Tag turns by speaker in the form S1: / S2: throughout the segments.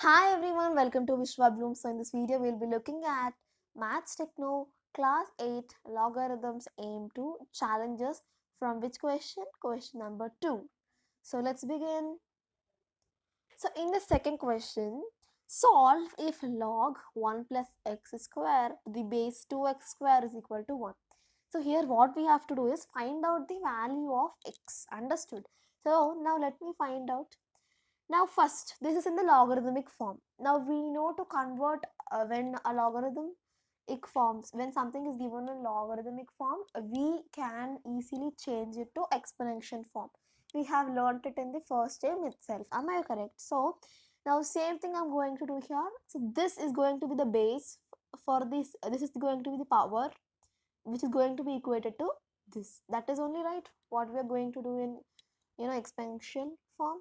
S1: Hi everyone, welcome to Vishwablooms. So in this video, we'll be looking at Maths Techno Class 8 Logarithms Aim 2 challenges from which question? Question number 2. So let's begin. So in the second question, solve if log 1 plus x square to the base 2x square is equal to 1. So here what we have to do is find out the value of x. Understood? So now let me find out. Now first, this is in the logarithmic form. Now we know to convert when a logarithmic forms, when something is given in logarithmic form, we can easily change it to exponential form. We have learnt it in the first term itself. Am I correct? So now same thing I'm going to do here. So this is going to be the base for this. This is going to be the power which is going to be equated to this. That is only right. What we are going to do in expansion form.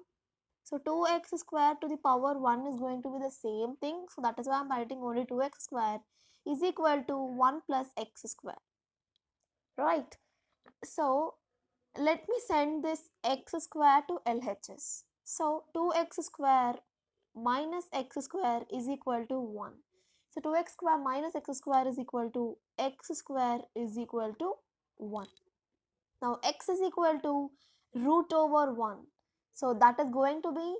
S1: So 2x square to the power 1 is going to be the same thing. So that is why I am writing only 2x square is equal to 1 plus x square. Right. So let me send this x square to LHS. So 2x square minus x square is equal to 1. So 2x square minus x square is equal to x square is equal to 1. Now x is equal to root over 1. So that is going to be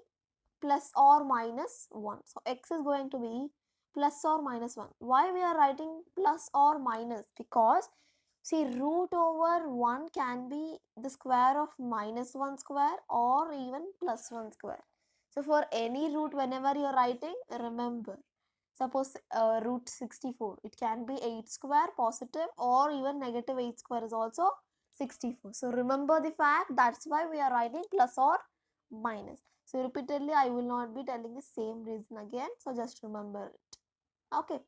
S1: plus or minus 1. So x is going to be plus or minus 1. Why we are writing plus or minus? Because see, root over 1 can be the square of minus 1 square or even plus 1 square. So for any root, whenever you are writing, remember, suppose root 64, it can be 8 square positive or even negative 8 square is also 64. So remember the fact, that's why we are writing plus or minus. So repeatedly I will not be telling the same reason again. So just remember it. Okay.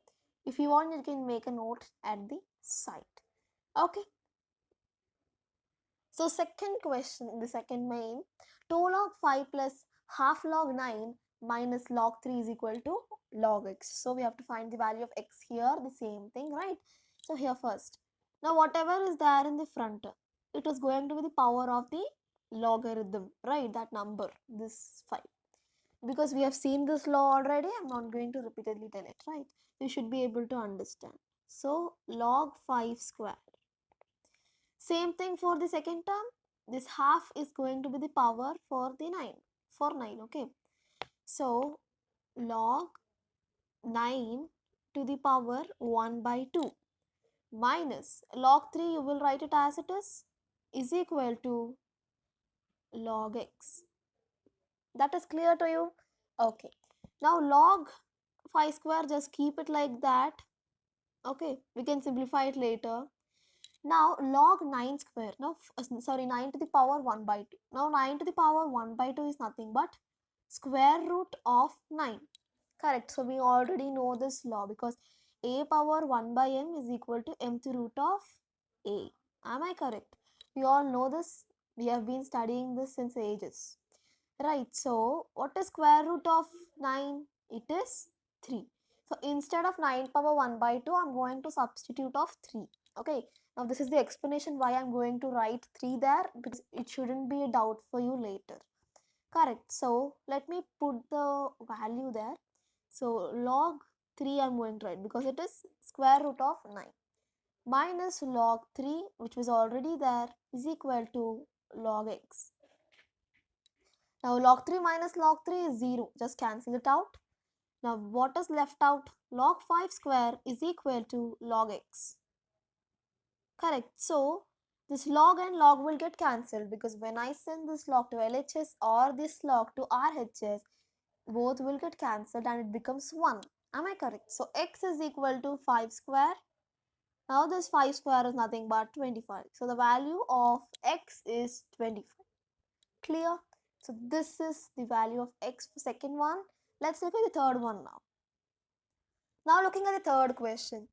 S1: If you want, you can make a note at the side. Okay. So second question, the second main, 2 log 5 plus half log 9 minus log 3 is equal to log x. So we have to find the value of x here, the same thing, right? So here first. Now whatever is there in the front, it is going to be the power of the logarithm, right? That number, this 5. Because we have seen this law already, I'm not going to repeatedly tell it, right? You should be able to understand. So log 5 square. Same thing for the second term. This half is going to be the power for the 9. For 9, okay. So log 9 to the power 1 by 2 minus log 3, you will write it as it is equal to log x. That is clear to you? Okay. Now log 5 square, just keep it like that. Okay, we can simplify it later. Now log 9 square, now sorry, 9 to the power 1 by 2. Now 9 to the power 1 by 2 is nothing but square root of 9. Correct. So we already know this law because a power 1 by m is equal to mth root of a. Am I correct? We all know this. We have been studying this since ages. Right. So what is square root of 9? It is 3. So instead of 9 power 1 by 2, I am going to substitute of 3. Okay. Now this is the explanation why I am going to write 3 there, because it shouldn't be a doubt for you later. Correct. So let me put the value there. So log 3 I am going to write because it is square root of 9 minus log 3, which was already there, is equal to log x. Now log 3 minus log 3 is 0. Just cancel it out. Now what is left out? Log 5 square is equal to log x. Correct. So this log and log will get cancelled because when I send this log to LHS or this log to RHS, both will get cancelled and it becomes 1. Am I correct? So x is equal to 5 square. Now this 5 square is nothing but 25. So the value of x is 25. Clear? So this is the value of x for second one. Let's look at the third one now. Now looking at the third question.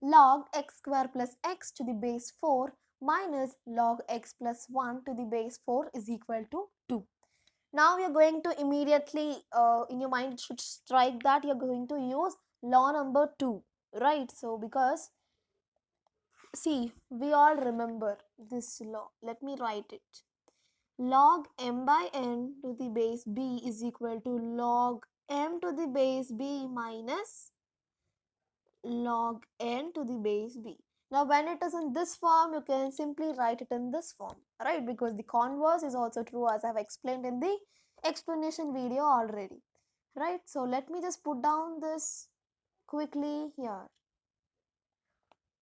S1: Log x square plus x to the base 4 minus log x plus 1 to the base 4 is equal to 2. Now you're going to immediately, in your mind, should strike that you're going to use law number 2, right? So because, see, we all remember this law. Let me write it. Log m by n to the base b is equal to log m to the base b minus log n to the base b. Now when it is in this form, you can simply write it in this form, right? Because the converse is also true, as I have explained in the explanation video already, right? So let me just put down this quickly here.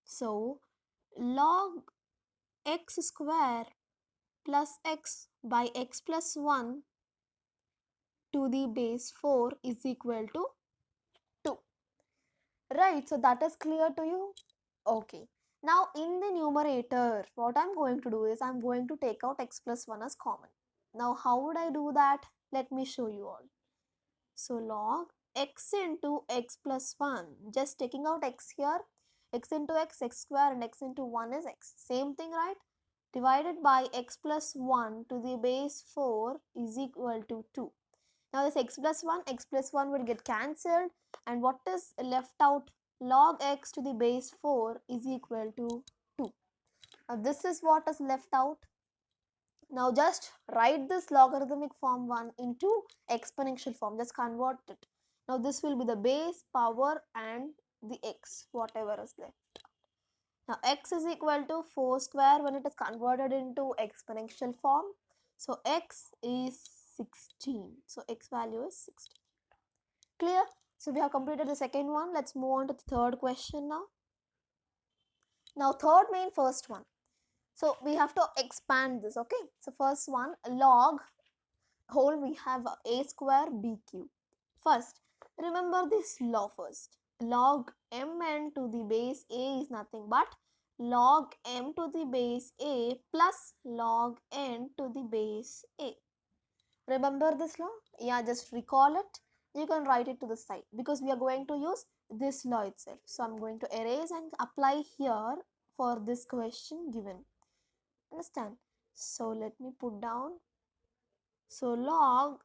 S1: So log x square plus x by x plus 1 to the base 4 is equal to 2. Right, so that is clear to you? Okay. Now in the numerator, what I'm going to do is I'm going to take out x plus 1 as common. Now how would I do that? Let me show you all. So log x into x plus 1, just taking out x here, x into x, x square, and x into 1 is x. Same thing, right? Divided by x plus 1 to the base 4 is equal to 2. Now this x plus 1 will get cancelled, and what is left out? Log x to the base 4 is equal to 2. Now this is what is left out. Now just write this logarithmic form 1 into exponential form. Just convert it. Now this will be the base, power, and the x, whatever is left. Now x is equal to 4 square when it is converted into exponential form. So x is 16. So x value is 16. Clear? So we have completed the second one. Let's move on to the third question now. Now third main first one. So we have to expand this, okay? So first one, log whole, we have a square b cube. First, remember this law first. Log mn to the base a is nothing but log m to the base a plus log n to the base a. Remember this law? Yeah, just recall it. You can write it to the side because we are going to use this law itself. So I'm going to erase and apply here for this question given. Understand? So let me put down. So log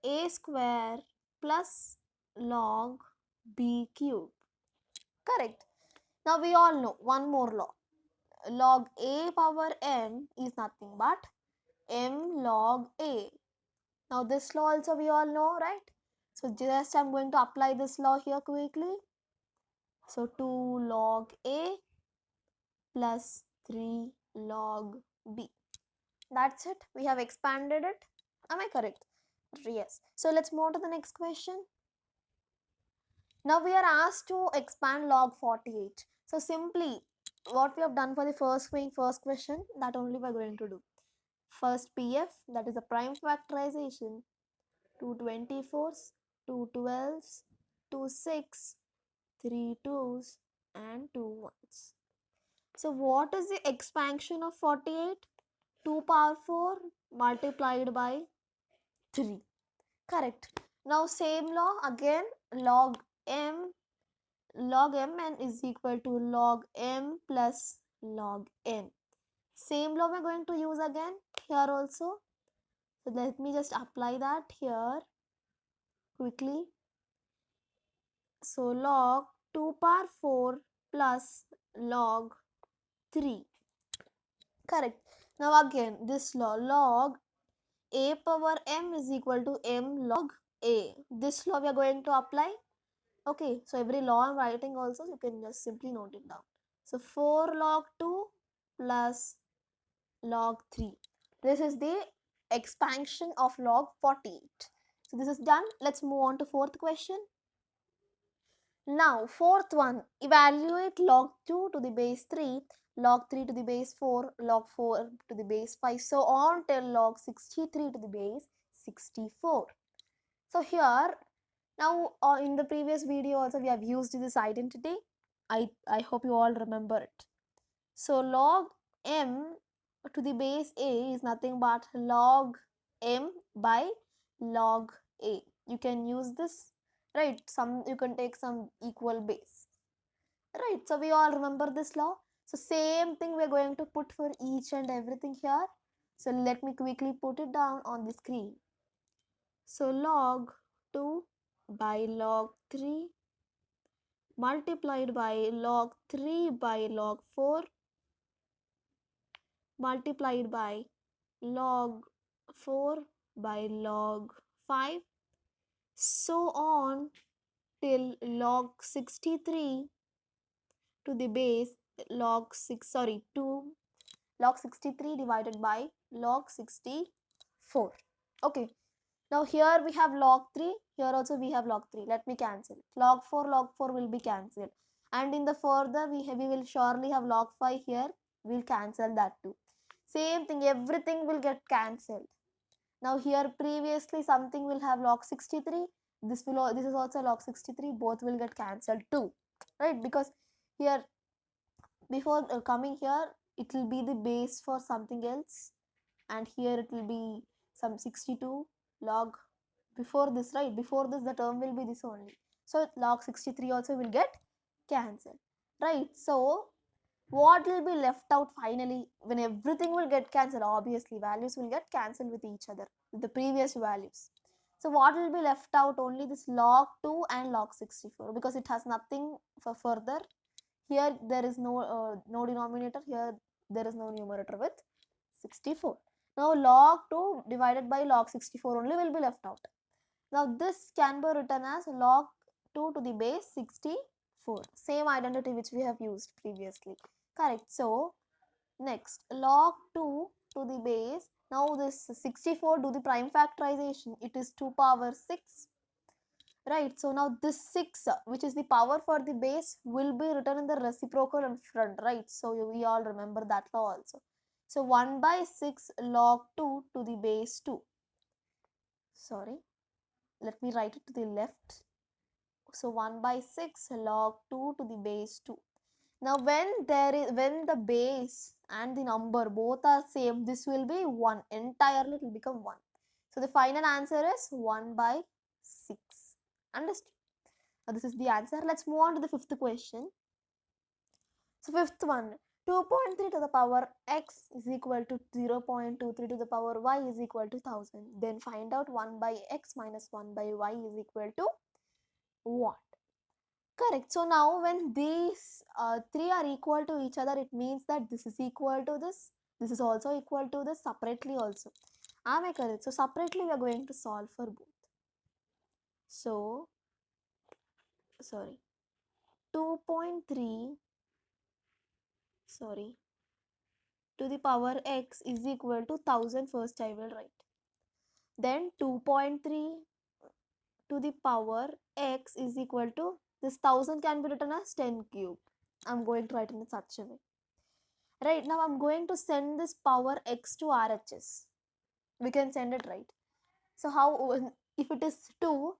S1: a square plus log b cube. Correct. Now we all know one more law. Log a power m is nothing but m log a. Now this law also we all know, right? So just I'm going to apply this law here quickly. So 2 log a plus 3 log b. That's it. We have expanded it. Am I correct? Yes. So let's move on to the next question. Now we are asked to expand log 48. So simply what we have done for the first question, that only we are going to do. First PF, that is a prime factorization. 2 24s, 2 12s, 2 6, 3 2s, and 2 1s. So what is the expansion of 48? 2 power 4 multiplied by 3. Correct. Now same law again, log mn is equal to log m plus log n. Same law we're going to use again here also. So let me just apply that here quickly. So log 2 power 4 plus log 3. Correct. Now again this law, log a power m is equal to m log a. This law we are going to apply. Okay, so every law I'm writing also, you can just simply note it down. So 4 log 2 plus log 3. This is the expansion of log 48. So this is done. Let's move on to fourth question. Now fourth one, evaluate log 2 to the base 3, log 3 to the base 4, log 4 to the base 5, so on till log 63 to the base 64. So here, now in the previous video also we have used this identity. I hope you all remember it. So log m to the base a is nothing but log m by log a. You can use this, right? You can take some equal base, right? So we all remember this law. So same thing we are going to put for each and everything here. So let me quickly put it down on the screen. So log 2 by log 3 multiplied by log 3 by log 4 multiplied by log 4 by log 5. so on till log 63 to the base log 6, sorry, 2 log 63 divided by log 64. Okay, now here we have log 3, here also we have log 3. Let me cancel. Log 4 will be cancelled. And in the further we will surely have log 5 here. We'll cancel that too. Same thing, everything will get cancelled. Now here previously something will have log 63. This is also log 63. Both will get cancelled too. Right? Because here before coming here it will be the base for something else, and here it will be some 62 log before this, right? Before this the term will be this only, so log 63 also will get cancelled, right? So what will be left out finally when everything will get cancelled? Obviously values will get cancelled with each other, with the previous values. So what will be left out? Only this log 2 and log 64, because it has nothing for further. Here there is no denominator, here there is no numerator with 64. Now log 2 divided by log 64 only will be left out. Now this can be written as log 2 to the base 64. Same identity which we have used previously. Correct. So next log 2 to the base. Now this 64, do the prime factorization. It is 2 power 6. Right. So now this 6, which is the power for the base, will be written in the reciprocal in front. Right. So we all remember that law also. So 1 by 6 log 2 to the base 2. Sorry, let me write it to the left. So 1 by 6 log 2 to the base 2. Now when the base and the number both are same, this will be 1. Entirely it will become 1. So the final answer is 1 by 6. Understood? Now this is the answer. Let's move on to the fifth question. So fifth one, 2.3 to the power x is equal to 0.23 to the power y is equal to 1000. Then find out 1 by x minus 1 by y is equal to what? Correct. So now when these three are equal to each other, it means that this is equal to this. This is also equal to this separately also. Am I correct? So separately we are going to solve for both. So, sorry, 2.3, sorry, to the power x is equal to 1000 first I will write. Then 2.3 to the power x is equal to, this 1000 can be written as 10 cube. I'm going to write in such a way. Right, now I'm going to send this power x to RHS. We can send it, right? So how, if it is 2,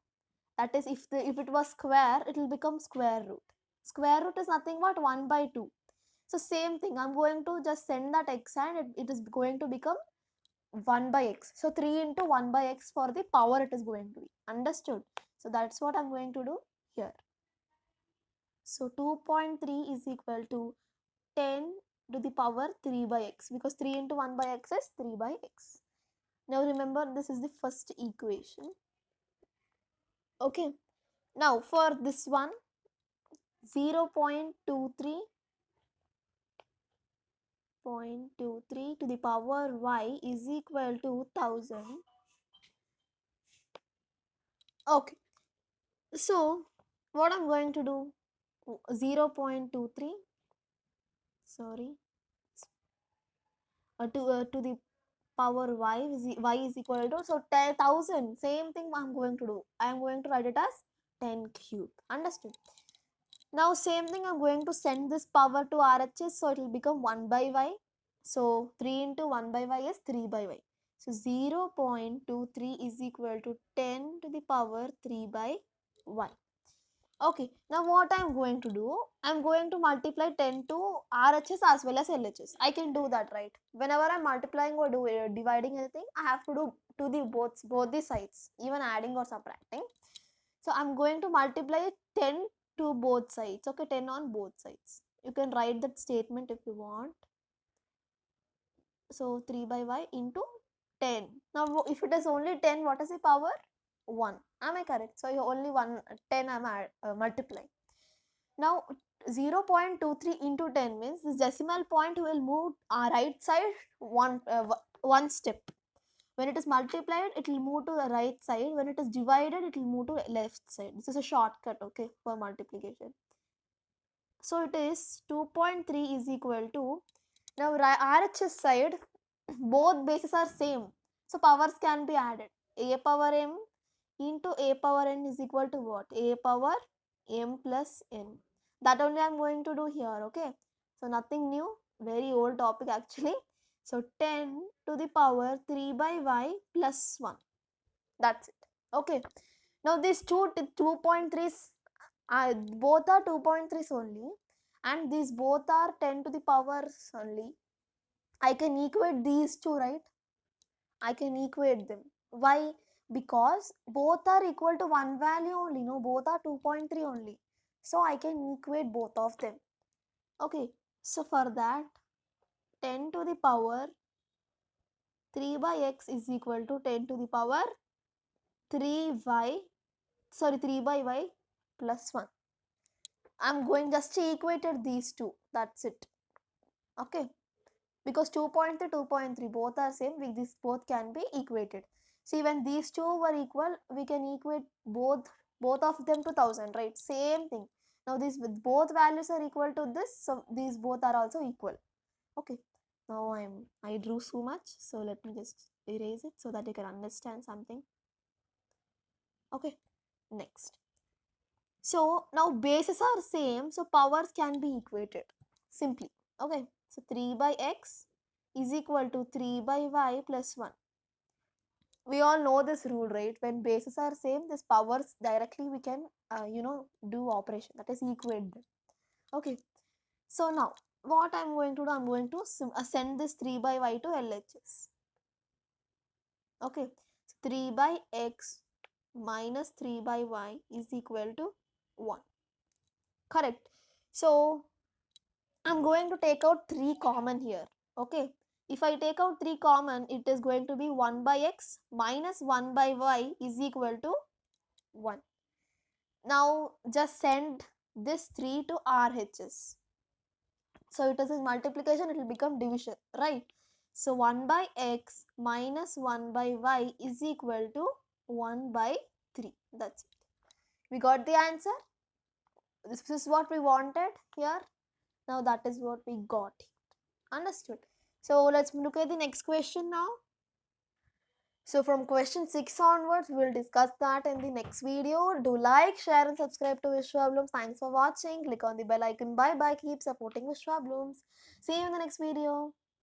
S1: that is if it was square, it will become square root. Square root is nothing but 1 by 2. So same thing, I'm going to just send that x and it is going to become 1 by x. So 3 into 1 by x for the power it is going to be. Understood? So that's what I'm going to do here. So 2.3 is equal to 10 to the power 3 by x, because 3 into 1 by x is 3 by x. Now remember, this is the first equation. Okay. Now for this one, 0.23 to the power y is equal to 1000. Okay. So what I'm going to do, 0.23, sorry, to the power y is equal to, so 10,000, same thing I'm going to do. I am going to write it as 10 cube. Understood? Now same thing, I'm going to send this power to RHS, so it will become 1 by y. So 3 into 1 by y is 3 by y. So 0.23 is equal to 10 to the power 3 by y. Okay, now what I am going to do, I am going to multiply 10 to RHS as well as LHS. I can do that, right? Whenever I am multiplying or dividing anything, I have to do to the both the sides, even adding or subtracting. So I am going to multiply 10 to both sides. Okay, 10 on both sides. You can write that statement if you want. So 3 by y into 10. Now if it is only 10, what is the power? 1. Am I correct? So you only 10 I am multiplying. Now 0.23 into 10 means this decimal point will move right side one step. When it is multiplied, it will move to the right side. When it is divided, it will move to the left side. This is a shortcut, okay, for multiplication. So it is 2.3 is equal to, now RHS side, both bases are same. So powers can be added. A power m into a power n is equal to what? A power m plus n. That only I am going to do here, okay? So nothing new, very old topic actually. So 10 to the power 3 by y plus 1. That's it. Okay. Now these 2.3s, both are 2.3s only, and these both are 10 to the powers only. I can equate these two, right? I can equate them. Why? Because both are equal to one value only, no? Both are 2.3 only. So I can equate both of them. Okay, so for that, 10 to the power 3 by x is equal to 10 to the power 3 by y plus 1. I'm going just to equated these two. That's it. Okay. Because 2.3, 2.3 both are same. These both can be equated. See, when these two were equal, we can equate both of them to 1000, right? Same thing. Now these with both values are equal to this, so these both are also equal. Okay. Now I drew so much, so let me just erase it so that you can understand something. Okay. Next. So now bases are same, so powers can be equated simply. Okay, so 3 by x is equal to 3 by y plus 1. We all know this rule, right? When bases are same, this powers directly we can do operation, that is equate them. Okay, so now what I'm going to do, I'm going to send this 3 by y to LHS. Okay, so 3 by x minus 3 by y is equal to 1. Correct. So I'm going to take out 3 common here. Okay. If I take out 3 common, it is going to be 1 by x minus 1 by y is equal to 1. Now just send this 3 to RHS. So it is in multiplication, it will become division, right? So 1 by x minus 1 by y is equal to 1 by 3. That's it. We got the answer. This is what we wanted here. Now that is what we got. Understood. So let's look at the next question now. So from question 6 onwards, we will discuss that in the next video. Do like, share and subscribe to Vishwablooms. Thanks for watching. Click on the bell icon. Bye bye. Keep supporting Vishwablooms. See you in the next video.